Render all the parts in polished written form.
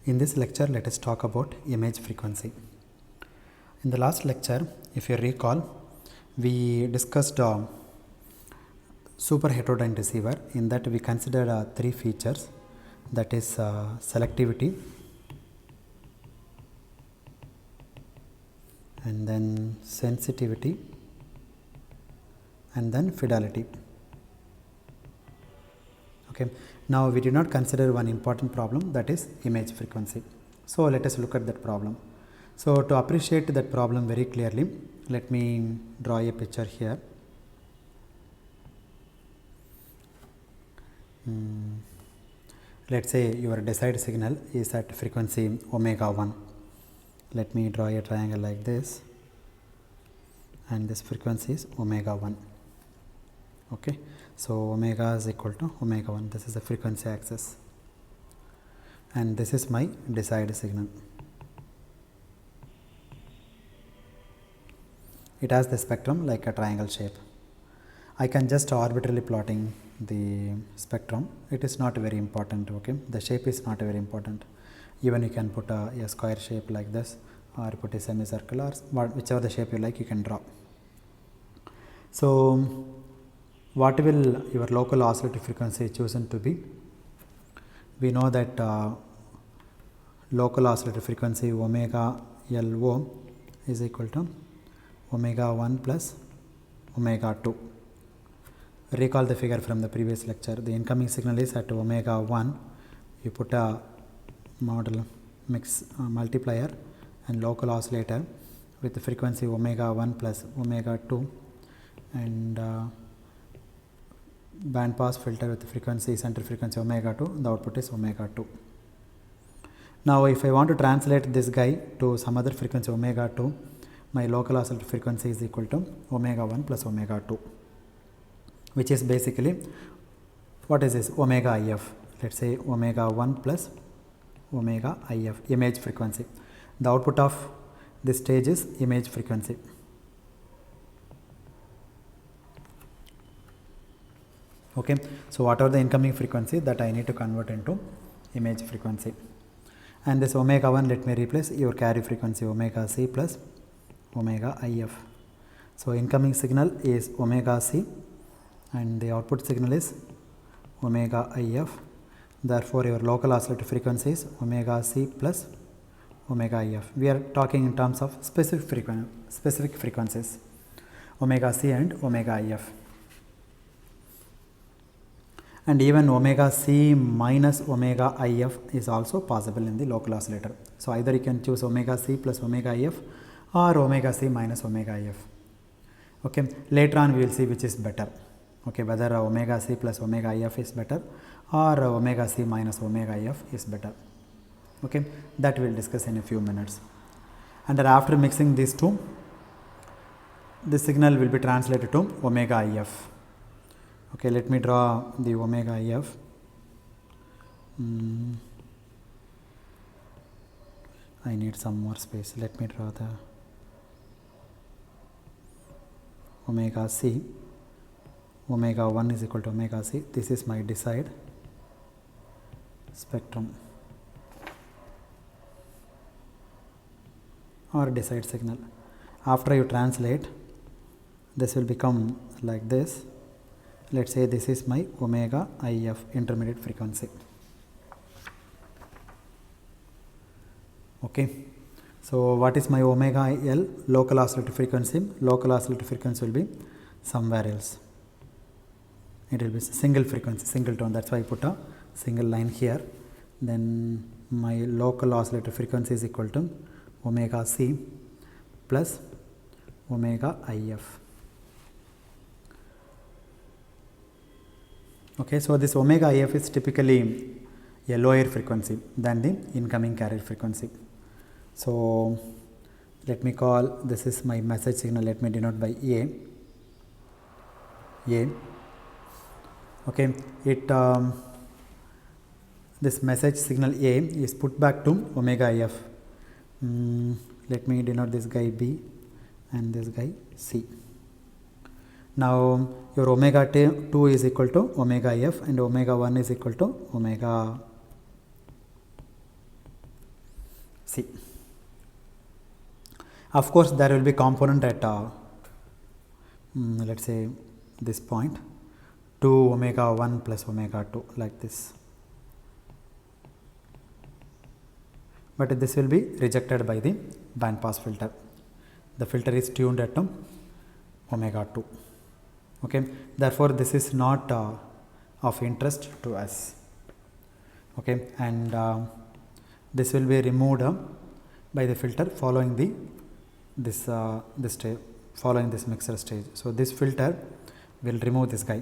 In this lecture, let us talk about image frequency. In the last lecture, if you recall, we discussed super heterodyne receiver. In that, we considered three features, that is selectivity, and then sensitivity, and then fidelity. Okay. Now we did not consider one important problem, that is image frequency. So let us look at that problem. So to appreciate that problem very clearly, let me draw a picture here. Let's say your desired signal is at frequency omega 1. Let me draw a triangle like this, and this frequency is omega 1. Okay, so omega is equal to omega 1. This is the frequency axis, and this is my desired signal. It has the spectrum like a triangle shape. I can just arbitrarily plotting the spectrum. It is not very important. Okay, the shape is not very important. Even you can put a square shape like this, or put a semicircle, or whichever the shape you like, you can draw. So what will your local oscillator frequency chosen to be? We know that local oscillator frequency omega LO is equal to omega 1 plus omega 2. Recall the figure from the previous lecture. The incoming signal is at omega 1. You put a model mix multiplier and local oscillator with the frequency omega 1 plus omega 2, and band pass filter with the frequency center frequency omega 2. The output is omega 2. Now if I want to translate this guy to some other frequency omega 2, my local oscillator frequency is equal to omega 1 plus omega 2, which is basically, what is this, omega IF. Let's say omega 1 plus omega IF, image frequency. The output of this stage is image frequency. Okay, so whatever the incoming frequency, that I need to convert into image frequency. And this omega 1, let me replace your carry frequency omega C plus omega IF. So incoming signal is omega C and the output signal is omega IF. Therefore your local oscillator frequency is omega C plus omega IF. We are talking in terms of specific frequencies, omega C and omega IF. And even omega C minus omega IF is also possible in the local oscillator. So either you can choose omega C plus omega IF or omega C minus omega IF. Okay, later on we will see which is better. Okay, whether omega C plus omega IF is better or omega C minus omega IF is better. Okay, that we will discuss in a few minutes. And then after mixing these two, the signal will be translated to omega IF. Okay, let me draw the omega IF. I need some more space. Let me draw the omega C. Omega 1 is equal to omega C. This is my desired spectrum or desired signal. After you translate, this will become like this. Let's say this is my omega IF intermediate frequency. Okay, so what is my omega L local oscillator frequency? Local oscillator frequency will be somewhere else. It will be single frequency, single tone. That's why I put a single line here. Then my local oscillator frequency is equal to omega C plus omega IF. Okay, so this omega IF is typically a lower frequency than the incoming carrier frequency. So let me call, this is my message signal, let me denote by A. Okay, this message signal A is put back to omega IF. Let me denote this guy B and this guy C. Now your omega 2 is equal to omega IF and omega 1 is equal to omega See, of course there will be component at let's say this point 2 omega 1 plus omega 2 like this, but this will be rejected by the band pass filter. The filter is tuned at omega 2. Okay, therefore this is not of interest to us. Okay, and this will be removed by the filter following the this stage, following this mixer stage. So this filter will remove this guy.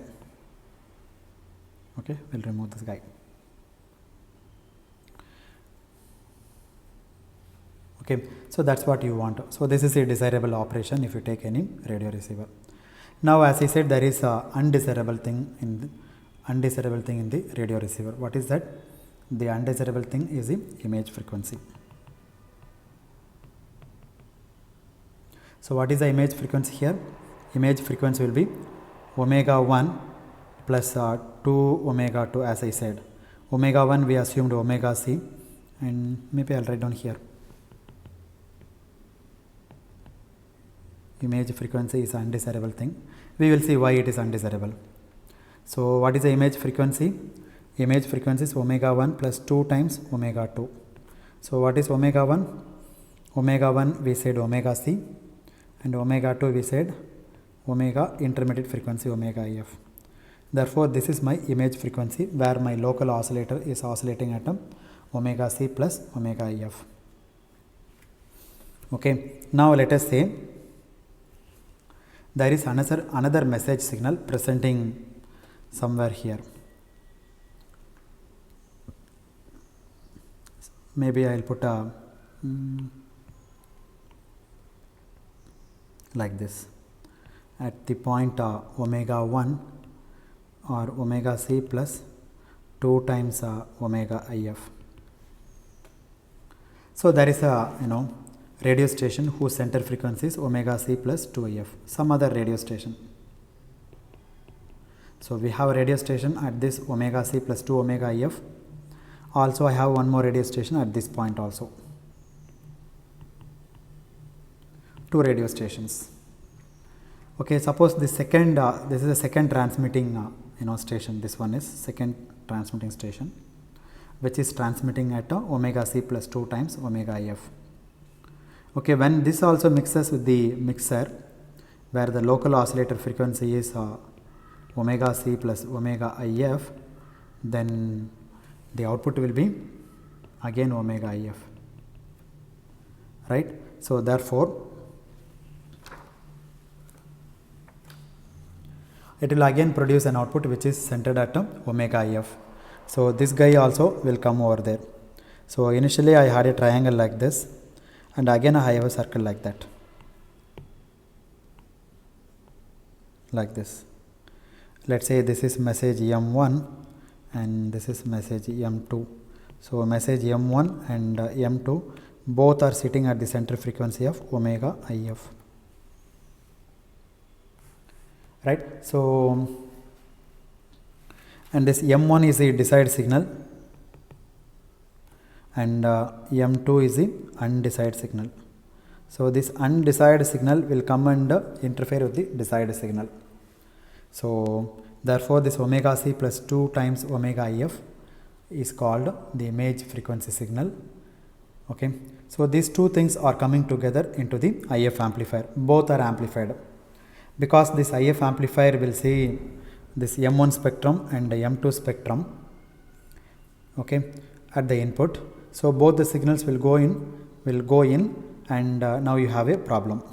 Okay, will remove this guy. Okay, so that's what you want. So this is a desirable operation if you take any radio receiver. Now, as I said, there is a undesirable thing in the radio receiver. What is that? The undesirable thing is the image frequency. So what is the image frequency here? Image frequency will be omega 1 plus 2 omega 2, as I said. Omega 1 we assumed omega c, and maybe I'll write down here. Image frequency is undesirable thing. We will see why it is undesirable. So what is the image frequency? Image frequency is omega 1 plus 2 times omega 2. So what is omega 1? Omega 1 we said omega c, and omega 2 we said omega intermediate frequency omega if. Therefore this is my image frequency where my local oscillator is oscillating at omega c plus omega if. Okay, now let us say there is another message signal presenting somewhere here. Maybe I'll put a like this at the point omega 1 or omega c plus 2 times omega if. So there is a radio station whose center frequency is omega c plus 2if, some other radio station. So we have a radio station at this omega c plus 2 omega if. Also I have one more radio station at this point also. Two radio stations. Okay, suppose the second this is the second transmitting station. This one is second transmitting station, which is transmitting at omega c plus 2 times omega if. Okay, when this also mixes with the mixer where the local oscillator frequency is omega c plus omega if, then the output will be again omega if, right? So therefore it will again produce an output which is centered at omega if. So this guy also will come over there. So initially I had a triangle like this, and again I have a circle like that, like this. Let's say this is message M1 and this is message M2. So message M1 and M2 both are sitting at the center frequency of omega if, right? So and this M1 is a desired signal and M2 is the undesired signal. So this undesired signal will come and interfere with the desired signal. So therefore this omega c plus 2 times omega if is called the image frequency signal. Okay, so these two things are coming together into the IF amplifier. Both are amplified because this IF amplifier will see this M1 spectrum and M2 spectrum, okay, at the input. So both the signals will go in and now you have a problem.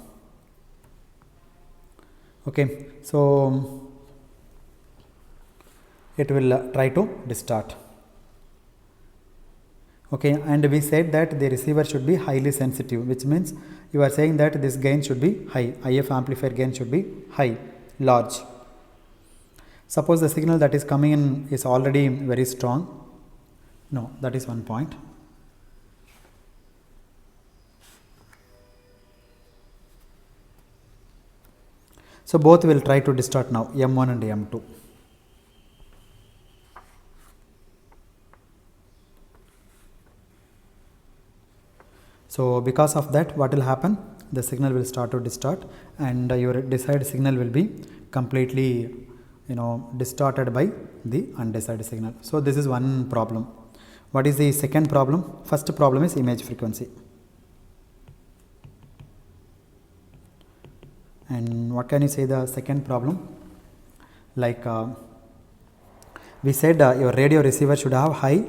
Okay, so it will try to distort. Okay, and we said that the receiver should be highly sensitive, which means you are saying that this gain should be high, IF amplifier gain should be high, large. Suppose the signal that is coming in is already very strong. No, that is one point. So both will try to distort now, M1 and M2. So because of that, what will happen? The signal will start to distort, and your desired signal will be completely distorted by the undesired signal. So this is one problem. What is the second problem? First problem is image frequency. And what can you say the second problem? Like we said your radio receiver should have high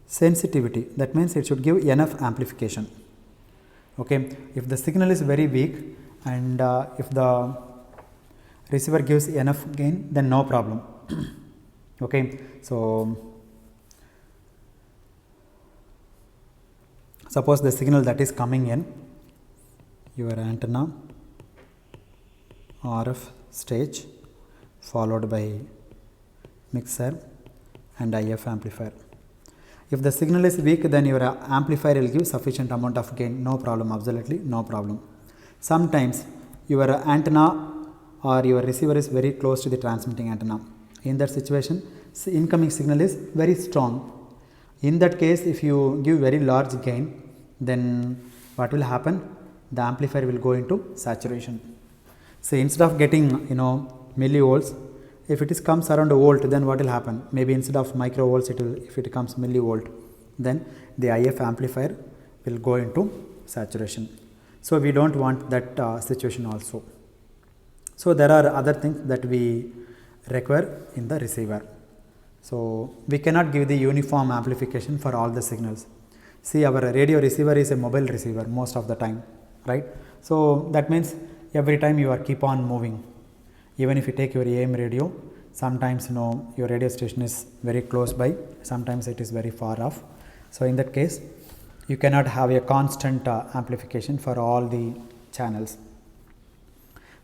sensitivity. That means it should give enough amplification. Okay, if the signal is very weak and if the receiver gives enough gain, then no problem. Okay, so suppose the signal that is coming in your antenna, RF stage followed by mixer and IF amplifier. If the signal is weak, then your amplifier will give sufficient amount of gain, no problem, absolutely no problem. Sometimes your antenna or your receiver is very close to the transmitting antenna. In that situation, incoming signal is very strong. In that case, if you give very large gain, then what will happen? The amplifier will go into saturation. So instead of getting millivolts, if it comes around a volt, then what will happen? Maybe instead of microvolts, if it comes millivolt, then the IF amplifier will go into saturation. So we don't want that situation also. So there are other things that we require in the receiver. So we cannot give the uniform amplification for all the signals. See, our radio receiver is a mobile receiver most of the time, right? So that means every time you are keep on moving. Even if you take your AM radio, sometimes your radio station is very close by, sometimes it is very far off. So in that case, you cannot have a constant amplification for all the channels.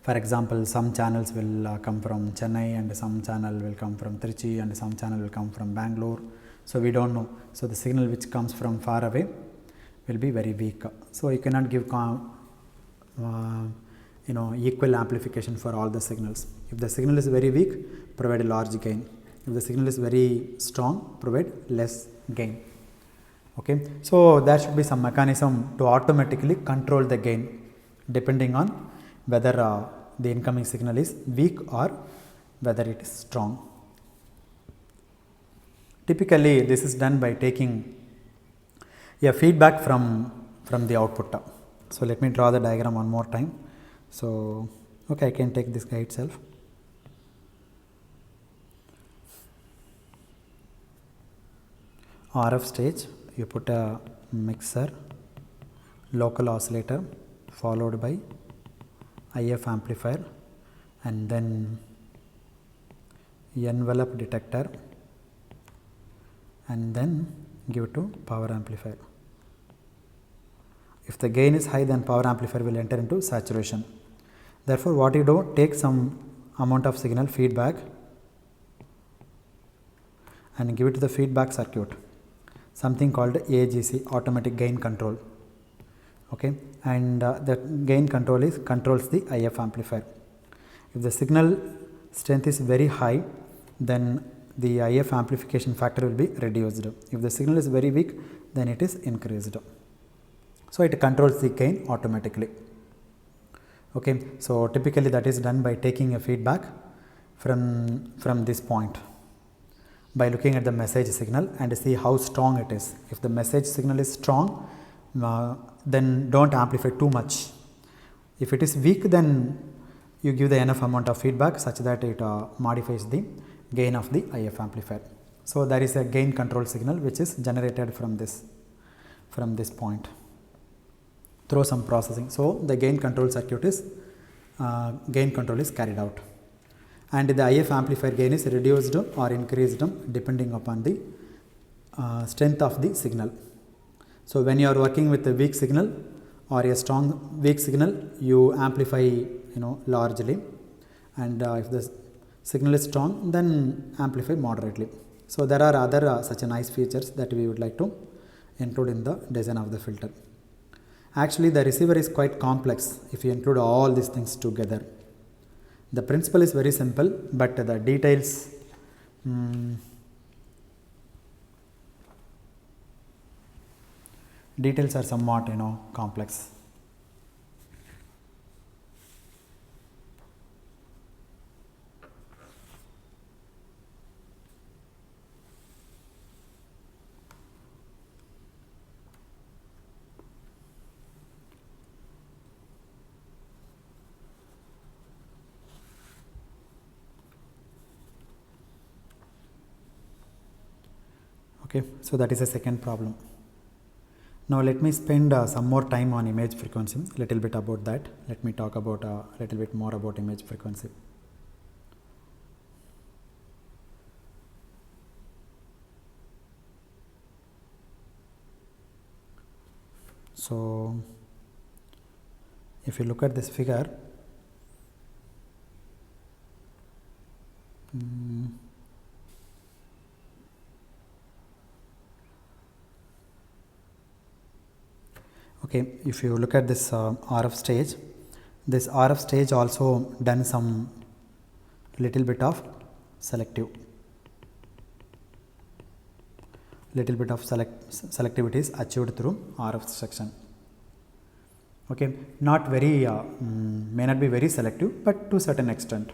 For example, some channels will come from Chennai, and some channel will come from Trichy, and some channel will come from Bangalore. So we don't know. So the signal which comes from far away will be very weak. So you cannot give equal amplification for all the signals. If the signal is very weak, provide a large gain. If the signal is very strong, provide less gain. Okay, so there should be some mechanism to automatically control the gain depending on whether the incoming signal is weak or whether it is strong. Typically, this is done by taking a feedback from the output. So let me draw the diagram one more time. So okay, I can take this guy itself. RF stage, you put a mixer, local oscillator followed by IF amplifier, and then envelope detector, and then give to power amplifier. If the gain is high, then power amplifier will enter into saturation. Therefore, what you do, take some amount of signal feedback and give it to the feedback circuit, something called AGC, automatic gain control. Okay, and the gain controls the IF amplifier. If the signal strength is very high, then the IF amplification factor will be reduced. If the signal is very weak, then it is increased. So it controls the gain automatically. Okay, so typically that is done by taking a feedback from this point by looking at the message signal and see how strong it is. If the message signal is strong, then don't amplify too much. If it is weak, then you give the enough amount of feedback such that it modifies the gain of the IF amplifier. So there is a gain control signal which is generated from this point through some processing. So the gain control circuit is gain control is carried out, and the IF amplifier gain is reduced or increased depending upon the strength of the signal. So when you are working with a weak signal or a strong weak signal, you amplify largely, and if the signal is strong, then amplify moderately. So there are other such nice features that we would like to include in the design of the filter. Actually, the receiver is quite complex if you include all these things together. The principle is very simple, but the details Details are somewhat, complex. Okay, so that is the second problem. Now let me spend some more time on image frequency, little bit about that. Let me talk about a little bit more about image frequency. So if you look at this figure, okay, if you look at this RF stage, this RF stage also done some little bit of selectivity is achieved through RF section. Okay, not very may not be very selective, but to certain extent.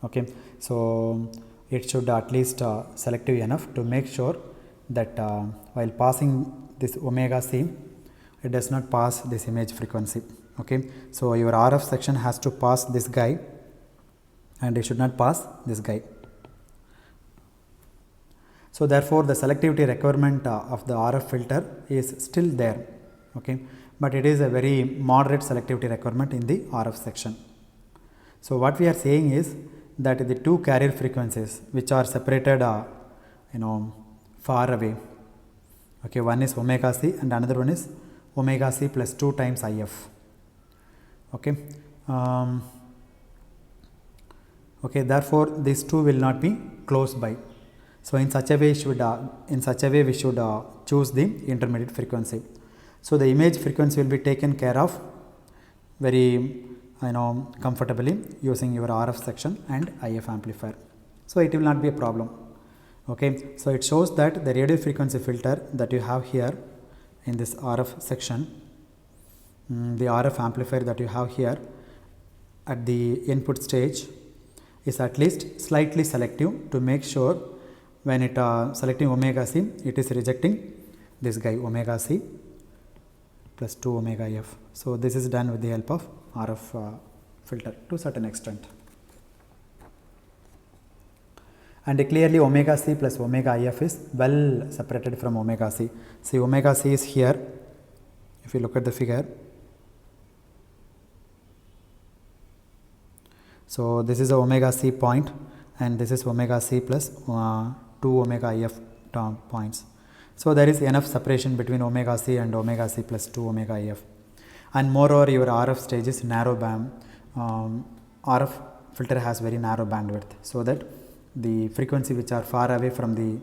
Okay, so it should at least selective enough to make sure that while passing this omega c, it does not pass this image frequency. Okay, so your RF section has to pass this guy and it should not pass this guy. So therefore the selectivity requirement of the RF filter is still there. Okay, but it is a very moderate selectivity requirement in the RF section. So what we are saying is that the two carrier frequencies which are separated far away, okay, one is omega c and another one is omega c plus 2 times IF. Okay, okay, therefore these two will not be close by. So in such a way we should choose the intermediate frequency. So the image frequency will be taken care of very comfortably using your RF section and IF amplifier. So it will not be a problem. Okay, so it shows that the radio frequency filter that you have here in this RF section, the RF amplifier that you have here at the input stage is at least slightly selective to make sure when it selecting omega c, it is rejecting this guy omega c plus 2 omega f. So this is done with the help of RF filter to certain extent. And clearly omega c plus omega if is well separated from omega c. See, omega c is here. If you look at the figure, so this is a omega c point and this is omega c plus 2 omega if points. So there is enough separation between omega c and omega c plus 2 omega if. And moreover, your RF stage is narrow band. RF filter has very narrow bandwidth, so that the frequency which are far away from the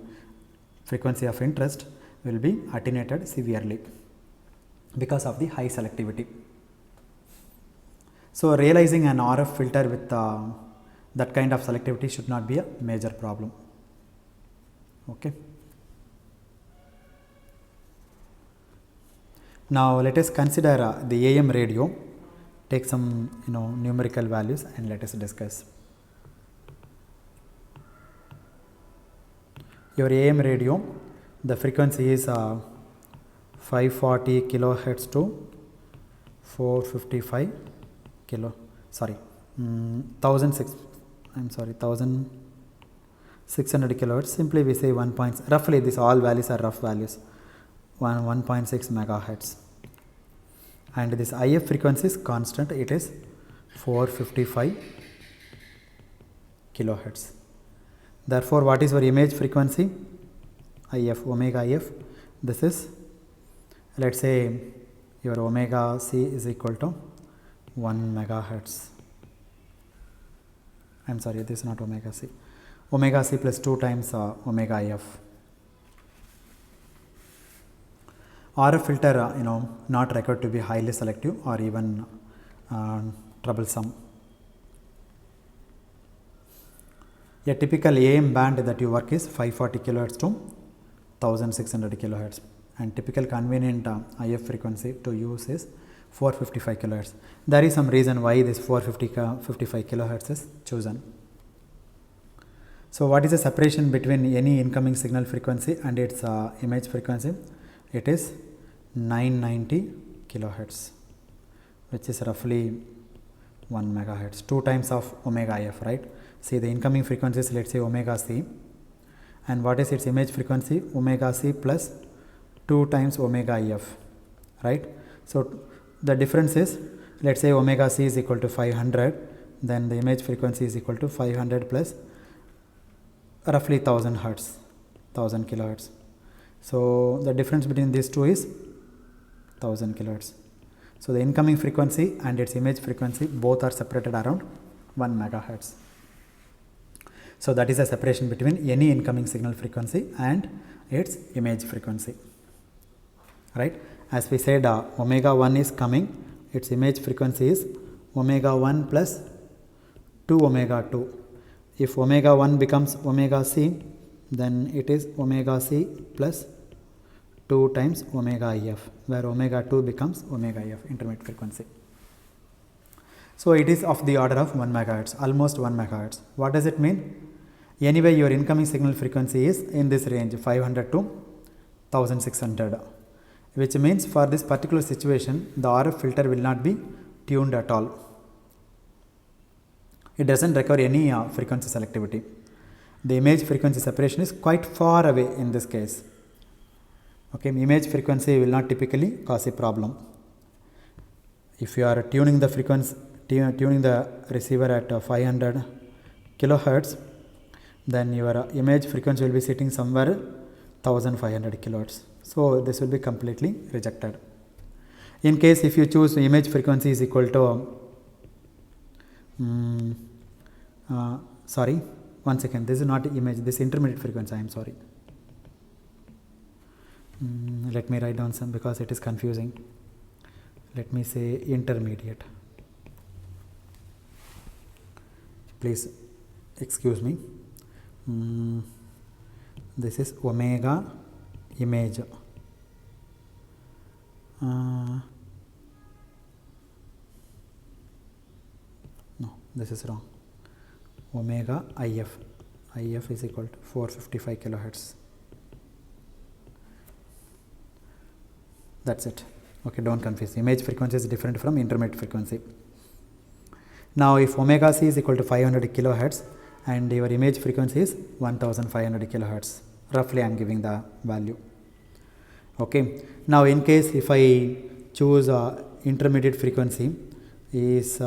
frequency of interest will be attenuated severely because of the high selectivity. So realizing an RF filter with that kind of selectivity should not be a major problem. Okay. Now let us consider the AM radio. Take some numerical values and let us discuss. Your AM radio, the frequency is 540 kilohertz to 455 1600 kilohertz. Simply we say 1 point, roughly these all values are rough values, 1.6 megahertz. And this IF frequency is constant, it is 455 kilohertz. Therefore, what is your image frequency? IF, omega IF. This is, let's say, your omega c is equal to 1 megahertz. I am sorry, this is not omega c. Omega c plus 2 times omega IF. RF filter, not required to be highly selective or even troublesome. A typical AM band that you work is 540 kilohertz to 1600 kilohertz, and typical convenient IF frequency to use is 455 kilohertz. There is some reason why this 455 kilohertz is chosen. So what is the separation between any incoming signal frequency and its image frequency? It is 990 kilohertz, which is roughly 1 megahertz, 2 times of omega if, right? See, the incoming frequency is, let's say, omega c, and what is its image frequency? Omega c plus 2 times omega if, right? So the difference is, let's say omega c is equal to 500, then the image frequency is equal to 500 plus roughly 1000 hertz, 1000 kilohertz. So the difference between these two is 1000 kilohertz. So the incoming frequency and its image frequency both are separated around 1 megahertz. So that is the separation between any incoming signal frequency and its image frequency, right? As we said, omega 1 is coming, its image frequency is omega 1 plus 2 omega 2. If omega 1 becomes omega c, then it is omega c plus 2 times omega if, where omega 2 becomes omega if, intermediate frequency. So it is of the order of 1 megahertz, almost 1 megahertz. What does it mean? Anyway, your incoming signal frequency is in this range, 500 to 1600, which means for this particular situation, the RF filter will not be tuned at all. It doesn't require any frequency selectivity. The image frequency separation is quite far away in this case. Okay, image frequency will not typically cause a problem. If you are tuning the frequency, tuning the receiver at 500 kilohertz, then your image frequency will be sitting somewhere 1500 kilohertz. So this will be completely rejected. In case if you choose image frequency is equal to sorry, one second, this is not image, this intermediate frequency, I am sorry. Let me write down some because it is confusing. Let me say intermediate. Please excuse me. This is omega image. No, this is wrong. Omega IF. IF is equal to 455 kilohertz. That's it. Okay, don't confuse. Image frequency is different from intermediate frequency. Now, if omega c is equal to 500 kilohertz and your image frequency is 1500 kilohertz, roughly I am giving the value. Okay. Now, in case if I choose intermediate frequency is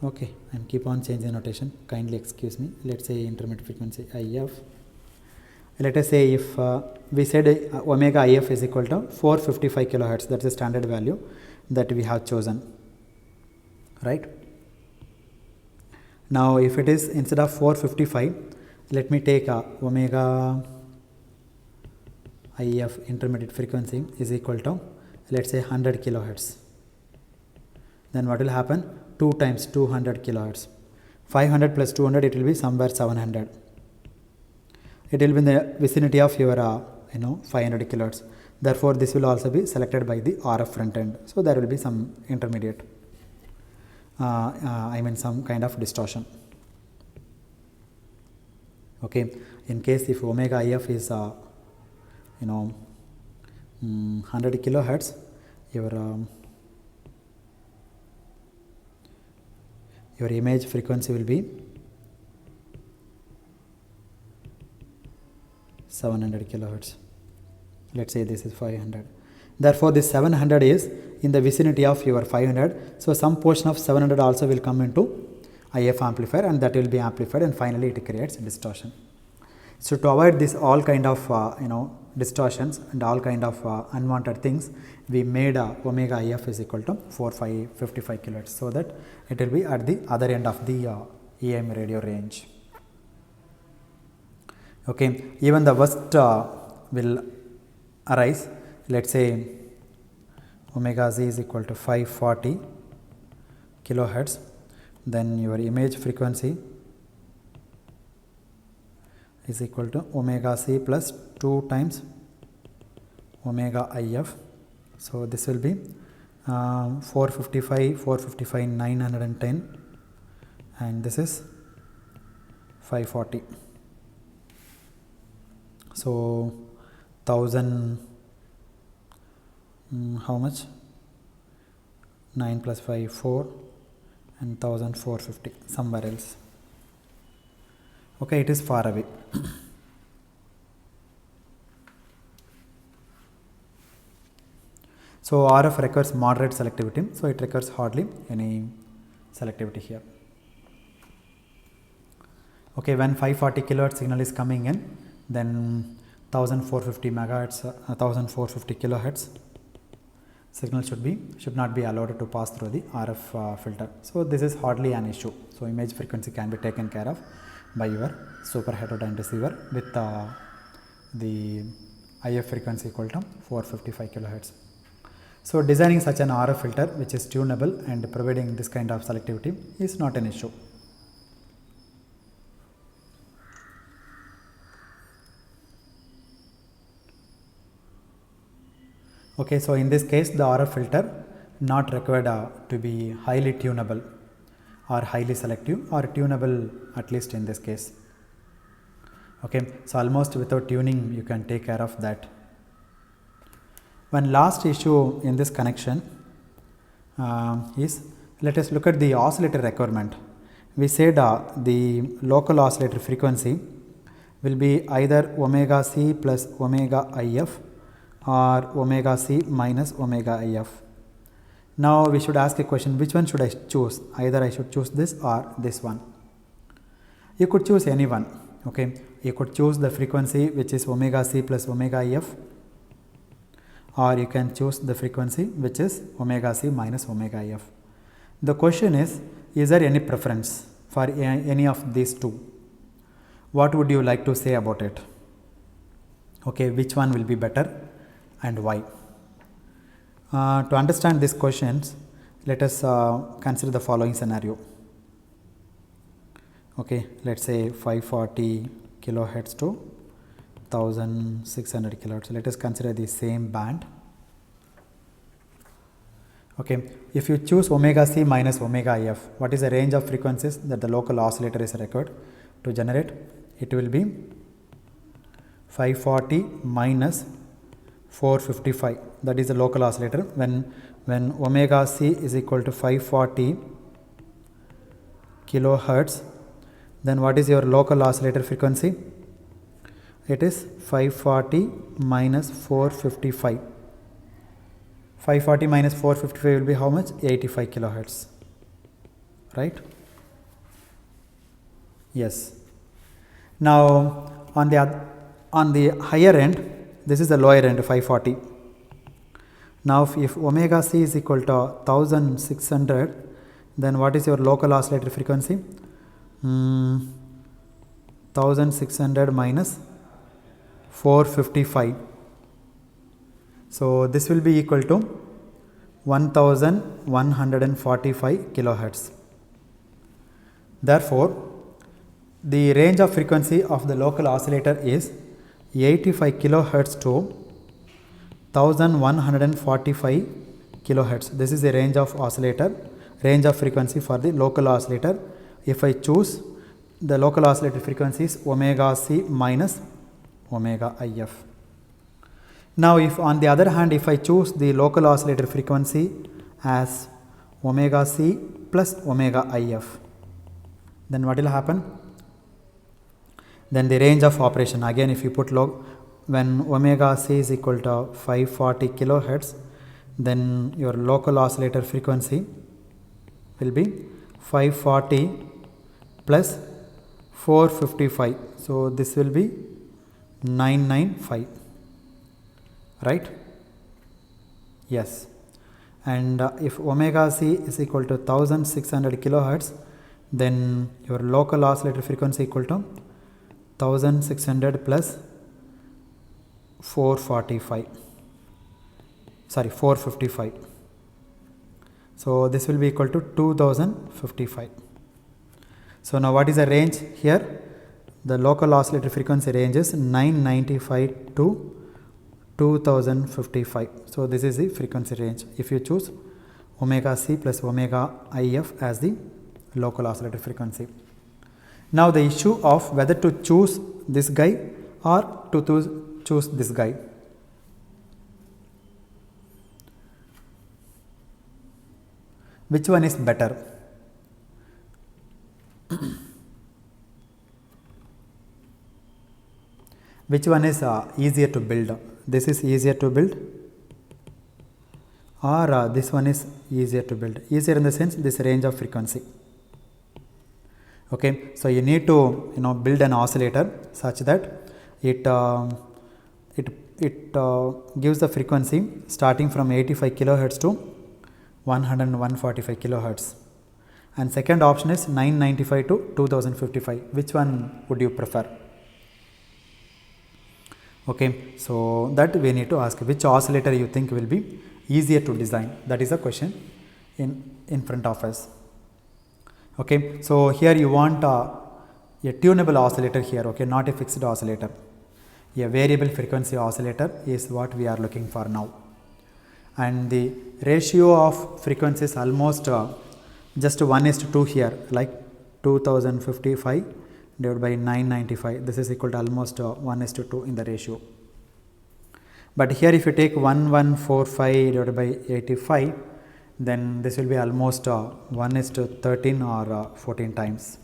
okay, and keep on changing notation, kindly excuse me. Let's say intermediate frequency IF. Let us say if we said omega IF is equal to 455 kilohertz, that's the standard value that we have chosen, right? Now if it is instead of 455, let me take omega IF intermediate frequency is equal to, let's say, 100 kilohertz. Then what will happen? 2 times 200 kilohertz. 500 plus 200, it will be somewhere 700. It will be in the vicinity of your 500 kilohertz. Therefore, this will also be selected by the RF front end. So there will be some intermediate, some kind of distortion. Okay, in case if omega IF is 100 kilohertz, your image frequency will be 700 kilohertz. Let's say this is 500. Therefore, this 700 is in the vicinity of your 500. So some portion of 700 also will come into IF amplifier, and that will be amplified, and finally it creates distortion. So to avoid this all kind of distortions and all kind of unwanted things, we made omega IF is equal to 455 kilohertz, so that it will be at the other end of the EM radio range. Okay, even the worst will arise. Let's say omega z is equal to 540 kilohertz, then your image frequency is equal to omega c plus 2 times omega IF. So this will be 455, 910, and this is 540. So 1000, how much? 9 plus 5, 4, and 1450, somewhere else. Okay, it is far away. So RF requires moderate selectivity, so it requires hardly any selectivity here. Okay, when 540 kilohertz signal is coming in, then 1450 megahertz, 1450 kilohertz signal should not be allowed to pass through the RF filter. So this is hardly an issue. So image frequency can be taken care of by your super heterodyne receiver with the IF frequency equal to 455 kilohertz. So designing such an RF filter which is tunable and providing this kind of selectivity is not an issue. Okay, so in this case the RF filter not required to be highly tunable or highly selective, or tunable at least in this case. Okay, so almost without tuning you can take care of that. One last issue in this connection is, let us look at the oscillator requirement. We said the local oscillator frequency will be either omega c plus omega IF or omega c minus omega IF. Now we should ask a question, which one should I choose? Either I should choose this or this one. You could choose any one. Okay, you could choose the frequency which is omega c plus omega IF, or you can choose the frequency which is omega c minus omega IF. The question is there any preference for any of these two? What would you like to say about it? Okay, which one will be better and why? To understand these questions, let us consider the following scenario. Okay, let's say 540 kilohertz to 1600 kilohertz. Let us consider the same band. Okay, if you choose omega c minus omega IF, what is the range of frequencies that the local oscillator is required to generate? It will be 540 minus 455, that is the local oscillator. When omega c is equal to 540 kilohertz, then what is your local oscillator frequency? It is 540 minus 455. 540 minus 455 will be how much? 85 kilohertz, right? Yes. Now on the higher end, this is the lower end, 540. Now if omega c is equal to 1600, then what is your local oscillator frequency? 1600 minus 455. So this will be equal to 1145 kilohertz. Therefore, the range of frequency of the local oscillator is 85 kilohertz to 1145 kilohertz. This is the range of frequency for the local oscillator. If I choose the local oscillator frequency is omega c minus omega IF. Now if on the other hand, if I choose the local oscillator frequency as omega c plus omega IF, then what will happen? Then the range of operation, again if you put when omega c is equal to 540 kilohertz, then your local oscillator frequency will be 540 plus 455. So this will be 995, right? Yes. And if omega c is equal to 1600 kilohertz, then your local oscillator frequency equal to 1600 plus 455. So this will be equal to 2055. So now what is the range here? the local oscillator frequency range is 995 to 2055. So this is the frequency range if you choose omega c plus omega if as the local oscillator frequency. Now the issue of whether to choose this guy or to choose this guy. Which one is better? Which one is easier to build? This is easier to build, or this one is easier to build? Easier in the sense this range of frequency. Okay, so you need to build an oscillator such that it gives the frequency starting from 85 kilohertz to 145 kilohertz. And second option is 995 to 2055. Which one would you prefer? Okay, so that we need to ask which oscillator you think will be easier to design. That is a question in front of us. Okay, so here you want a tunable oscillator here, okay, not a fixed oscillator. A variable frequency oscillator is what we are looking for now. And the ratio of frequencies almost just 1:2 here, like 2055 divided by 995. This is equal to almost 1:2 in the ratio. But here if you take 1145 divided by 85, then this will be almost 1:13 or 14 times.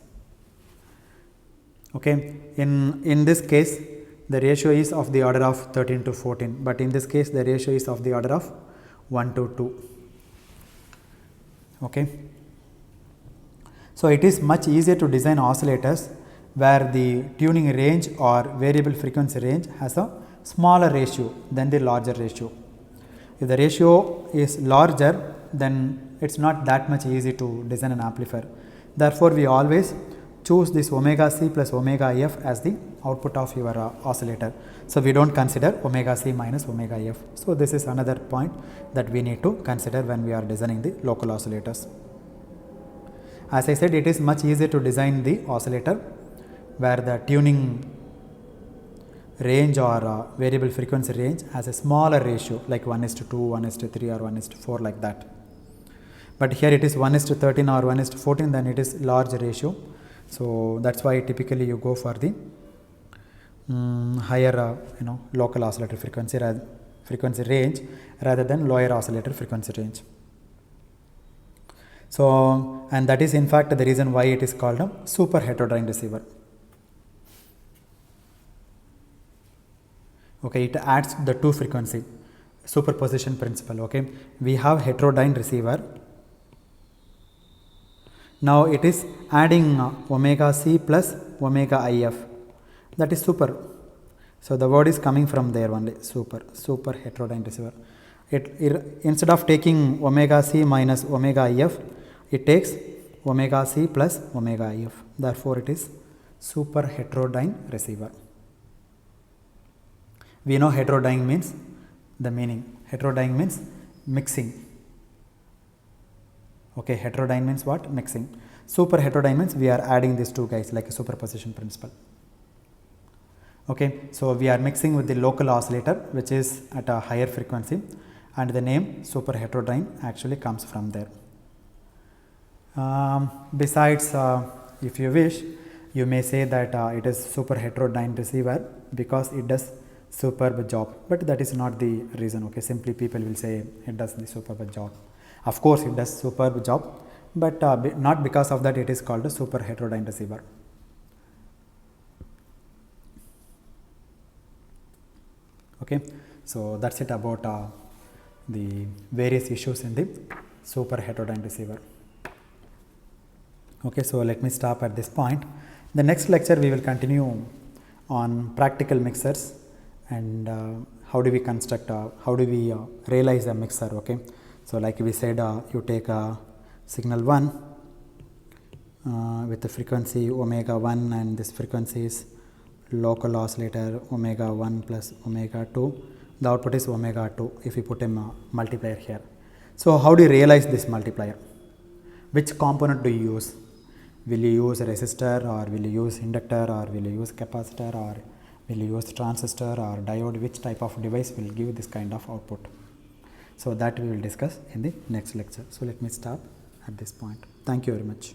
Okay, in this case the ratio is of the order of 13 to 14, but in this case the ratio is of the order of 1 to 2. Okay, so it is much easier to design oscillators where the tuning range or variable frequency range has a smaller ratio than the larger ratio. If the ratio is larger, then it's not that much easy to design an amplifier. Therefore, we always choose this omega c plus omega f as the output of your oscillator. So we don't consider omega c minus omega f. So this is another point that we need to consider when we are designing the local oscillators. As I said, it is much easier to design the oscillator where the tuning range or variable frequency range has a smaller ratio, like 1:2, 1:3 or 1:4, like that. But here it is 1:13 or 1:14, then it is large ratio. So that's why typically you go for the higher local oscillator frequency range rather than lower oscillator frequency range. So, and that is in fact the reason why it is called a super heterodyne receiver. Okay, it adds the two frequency superposition principle. Okay, we have heterodyne receiver. Now it is adding omega c plus omega if, that is super. So the word is coming from there only, super heterodyne receiver. Instead of taking omega c minus omega if, it takes omega c plus omega if. Therefore it is super heterodyne receiver. We know heterodyne means the meaning. Heterodyne means mixing. Okay, heterodyne means what? Mixing. Super heterodyne means we are adding these two guys like a superposition principle. Okay, so we are mixing with the local oscillator which is at a higher frequency, and the name super heterodyne actually comes from there. Besides, if you wish, you may say that it is super heterodyne receiver because it does superb job, but that is not the reason. Okay, simply people will say it does the superb job. Of course it does superb job, but not because of that it is called a super heterodyne receiver. Okay, so that's it about the various issues in the super heterodyne receiver. Okay, so let me stop at this point. The next lecture we will continue on practical mixers and how do we construct, how do we realize a mixer. Okay, so like we said, you take a signal 1 with the frequency omega 1, and this frequency is local oscillator omega 1 plus omega 2. The output is omega 2 if you put a multiplier here. So how do you realize this multiplier? Which component do you use? will you use a resistor, or will you use inductor, or will you use capacitor, or will you use transistor or diode, which type of device will give this kind of output. So that we will discuss in the next lecture. So let me stop at this point. Thank you very much.